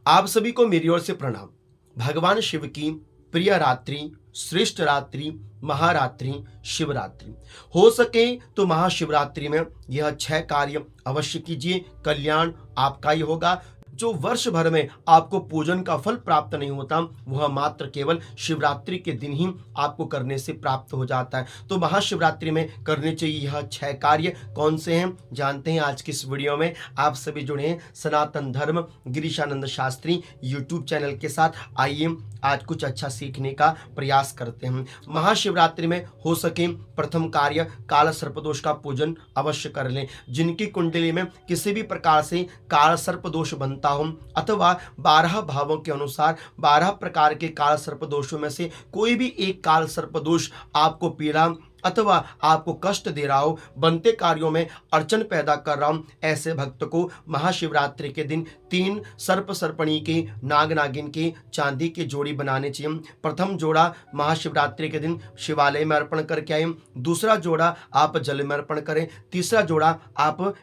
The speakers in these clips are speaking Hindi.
आप सभी को मेरी ओर से प्रणाम। भगवान शिव की प्रिय रात्रि, श्रेष्ठ रात्रि, महारात्रि, शिवरात्रि। हो सके तो महाशिवरात्रि में यह 6 कार्य अवश्य कीजिए, कल्याण आपका ही होगा। जो वर्ष भर में आपको पूजन का फल प्राप्त नहीं होता, वह मात्र केवल शिवरात्रि के दिन ही आपको करने से प्राप्त हो जाता है। तो महाशिवरात्रि में करने चाहिए यह 6 कार्य। कौन से हैं जानते हैं आज की इस वीडियो में। आप सभी जुड़े हैं सनातन धर्म गिरीशानंद शास्त्री यूट्यूब चैनल के साथ। आइए आज कुछ अच्छा सीखने का प्रयास करते हैं। महाशिवरात्रि में हो सके प्रथम कार्य काल सर्पदोष का पूजन अवश्य कर लें। जिनकी कुंडली में किसी भी प्रकार से काल सर्पदोष बनता हो अथवा 12 भावों के अनुसार 12 प्रकार के काल सर्पदोषों में से कोई भी एक काल सर्पदोष आपको पीड़ा अथवा आपको कष्ट दे रहा हो, बनते कार्यों में अड़चन पैदा कर रहा हूं, ऐसे भक्त को महाशिवरात्रि के दिन 3 सर्प सर्पणी के नाग नागिन की चांदी की जोड़ी बनाने चाहिए। प्रथम जोड़ा महाशिवरात्रि के दिन शिवालय में अर्पण करके आए, दूसरा जोड़ा आप जल में अर्पण करें, तीसरा जोड़ा आप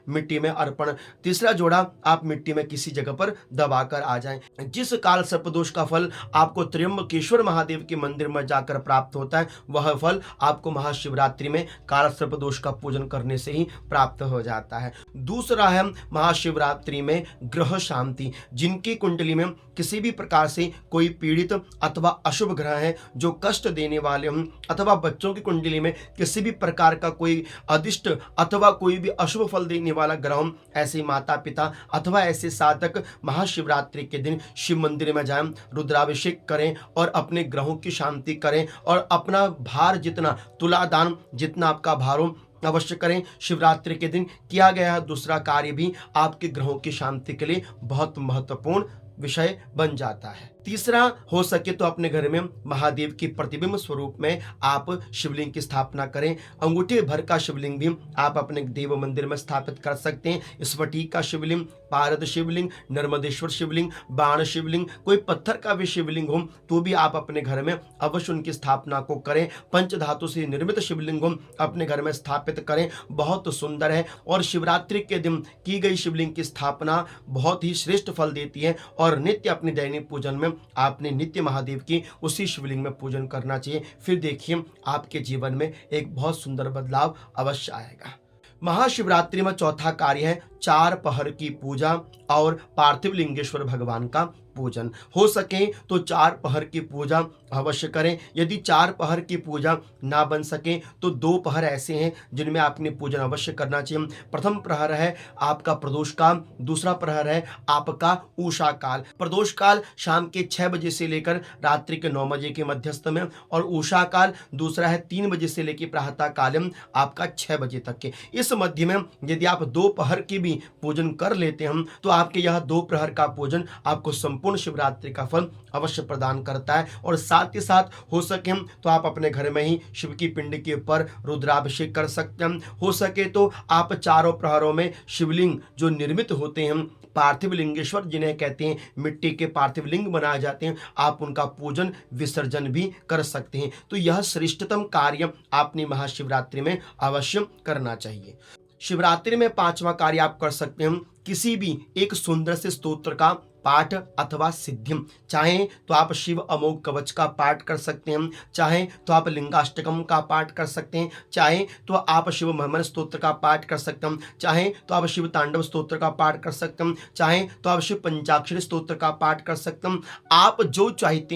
मिट्टी में किसी जगह पर दबा कर आ जाएं। जिस काल सर्पदोष का फल आपको त्र्यंबकेश्वर महादेव के मंदिर में जाकर प्राप्त होता है, वह फल आपको महाशिवरात्रि में काल सर्पदोष का पूजन करने से ही प्राप्त हो जाता है। दूसरा है महाशिवरात्रि में ग्रह शांति। जिनकी कुंडली में किसी भी प्रकार से कोई पीड़ित अथवा अशुभ ग्रह है जो कष्ट देने वाले हों, अथवा बच्चों की कुंडली में किसी भी प्रकार का कोई अदिष्ट अथवा कोई भी अशुभ फल देने वाला ग्रह हो, ऐसे माता पिता अथवा ऐसे साधक महाशिवरात्रि के दिन शिव मंदिर में जाएं, रुद्राभिषेक करें और अपने ग्रहों की शांति करें और अपना भार जितना तुलादान जितना आपका भार हो अवश्य करें। शिवरात्रि के दिन किया गया दूसरा कार्य भी आपके ग्रहों की शांति के लिए बहुत महत्वपूर्ण विषय बन जाता है। तीसरा, हो सके तो अपने घर में महादेव की प्रतिबिंब स्वरूप में आप शिवलिंग की स्थापना करें। अंगूठे भर का शिवलिंग भी आप अपने देव मंदिर में स्थापित कर सकते हैं। स्फटिक का शिवलिंग, पारद शिवलिंग, नर्मदेश्वर शिवलिंग, बाण शिवलिंग, कोई पत्थर का भी शिवलिंग हो तो भी आप अपने घर में अवश्य उनकी स्थापना को करें। पंचधातु से निर्मित शिवलिंग हो अपने घर में स्थापित करें, बहुत सुंदर है। और शिवरात्रि के दिन की गई शिवलिंग की स्थापना बहुत ही श्रेष्ठ फल देती है और नित्य अपने दैनिक पूजन में आपने नित्य महादेव की उसी शिवलिंग में पूजन करना चाहिए। फिर देखिए आपके जीवन में एक बहुत सुंदर बदलाव अवश्य आएगा। महाशिवरात्रि में चौथा कार्य है 4 पहर की पूजा और पार्थिव लिंगेश्वर भगवान का पूजन। हो सके तो 4 पहर की पूजा अवश्य करें। यदि 4 पहर की पूजा ना बन सके तो 2 पहर ऐसे हैं जिनमें आपने पूजन अवश्य करना चाहिए। प्रथम प्रहर है आपका प्रदोष काल, दूसरा प्रहर है आपका उषा काल। प्रदोष काल शाम के 6 बजे से लेकर रात्रि के 9 बजे के मध्यस्थ में, और उषा काल दूसरा है 3 बजे से लेकर प्रातः काल आपका 6 बजे तक के। इस मध्य में यदि आप 2 पहर की भी पूजन कर लेते हैं तो आपके यह 2 प्रहर का पूजन आपको संपूर्ण शिवरात्रि का फल अवश्य प्रदान करता है। और साथ ही साथ हो सके तो आप अपने घर में ही शिव की पिंड के ऊपर रुद्राभिषेक कर सकते हैं। हो सके तो आप चारों प्रहरों में शिवलिंग जो निर्मित होते हैं, पार्थिव लिंगेश्वर जिन्हें कहते हैं, मिट्टी के पार्थिव लिंग बनाए जाते हैं, आप उनका पूजन विसर्जन भी कर सकते हैं। तो यह श्रेष्ठतम कार्य आपने महाशिवरात्रि में अवश्य करना चाहिए। शिवरात्रि में 5वां कार्य आप कर सकते हैं किसी भी एक सुंदर से स्तोत्र का पाठ अथवा सिद्धिम। चाहे तो आप शिव अमोघ कवच का पाठ कर सकते हैं, चाहे तो आप लिंगाष्टकम का पाठ कर सकते हैं, चाहे तो आप शिव महमन स्तोत्र का पाठ कर सकते हैं, चाहे तो आप शिव तांडव स्तोत्र का पाठ कर सकते हैं, चाहे तो आप शिव पंचाक्षरी स्तोत्र का पाठ कर सकते हैं। आप जो चाहते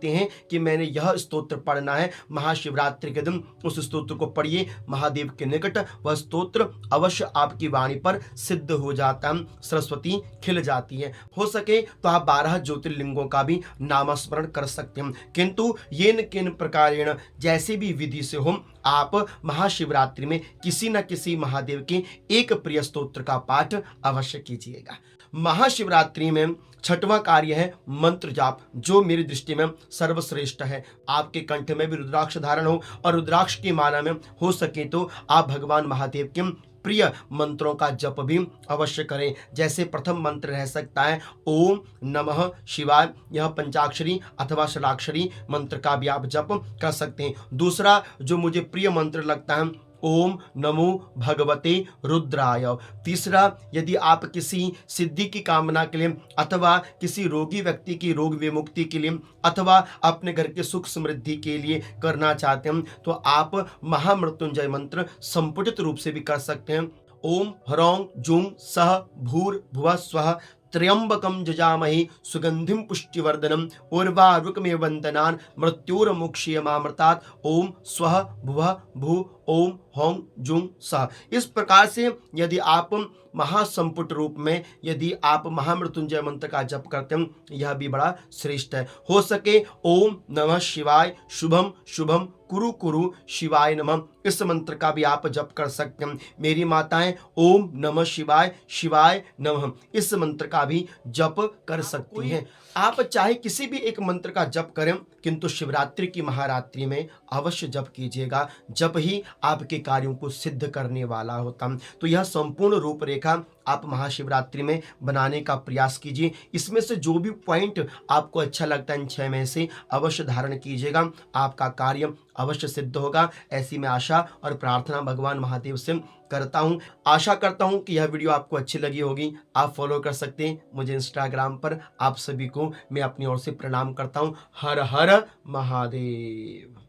हैं कि मैंने यह स्तोत्र पढ़ना है महाशिवरात्रि के दिन, उस स्तोत्र को पढ़िए। महादेव के निकट वह स्तोत्र अवश्य आपकी वाणी पर सिद्ध हो जाता है, सरस्वती खिल जाती है। हो सके तो आप 12 ज्योतिर्लिंगों का भी नामस्मरण कर सकते हैं, किंतु येन केन प्रकारेण जैसे भी विधि से हो आप महाशिवरात्रि में किसी न किसी महादेव के एक प्रिय स्तोत्र का पाठ अवश्य कीजिएगा। महाशिवरात्रि में 6वां कार्य है मंत्र जाप, जो मेरी दृष्टि में सर्वश्रेष्ठ है। आपके कंठ में भी रुद्राक्ष धारण हो और रुद्राक्ष की माला में हो सके तो आप भगवान महादेव के प्रिय मंत्रों का जप भी अवश्य करें। जैसे प्रथम मंत्र रह सकता है ओम नमः शिवाय, यह पंचाक्षरी अथवा षडाक्षरी मंत्र का भी आप जप कर सकते हैं। दूसरा जो मुझे प्रिय मंत्र लगता है ओम नमो भगवते रुद्राय। तीसरा, यदि आप किसी सिद्धि की कामना के लिए अथवा किसी रोगी व्यक्ति की रोग विमुक्ति के लिए अथवा अपने घर के सुख समृद्धि के लिए करना चाहते हैं तो आप महामृत्युंजय मंत्र संपुटित रूप से भी कर सकते हैं। ओम ह्रौं जुं सः भूर्भुवः स्वः त्र्यंबकम जजामहे सुगंधिम पुष्टिवर्धनम उर्वारुकमेव वंदनान् मृत्युर्मुक्षीयमामृतात्। ओम स्वः भुवः भू ओम हौं जुं सः। इस प्रकार से यदि आप महासंपुट रूप में यदि आप महामृत्युंजय मंत्र का जप करते हैं, यह भी बड़ा श्रेष्ठ है। हो सके ओम नमः शिवाय शुभम शुभम कुरु कुरु शिवाय नमः, इस मंत्र का भी आप जप कर सकते हैं। मेरी माताएं ओम नमः शिवाय शिवाय नमः इस मंत्र का भी जप कर सकती हैं। आप चाहे किसी भी एक मंत्र का जप करें, किंतु शिवरात्रि की महारात्रि में अवश्य जप कीजिएगा, जप ही आपके कार्यों को सिद्ध करने वाला होता। तो यह संपूर्ण रूपरेखा आप महाशिवरात्रि में बनाने का प्रयास कीजिए। इसमें से जो भी पॉइंट आपको अच्छा लगता है इन 6 में से अवश्य धारण कीजिएगा, आपका कार्य अवश्य सिद्ध होगा। ऐसी मैं आशा और प्रार्थना भगवान महादेव से करता हूं। आशा करता हूं कि यह वीडियो आपको अच्छी लगी होगी। आप फॉलो कर सकते हैं मुझे इंस्टाग्राम पर। आप सभी को मैं अपनी ओर से प्रणाम करता हूं। हर हर महादेव।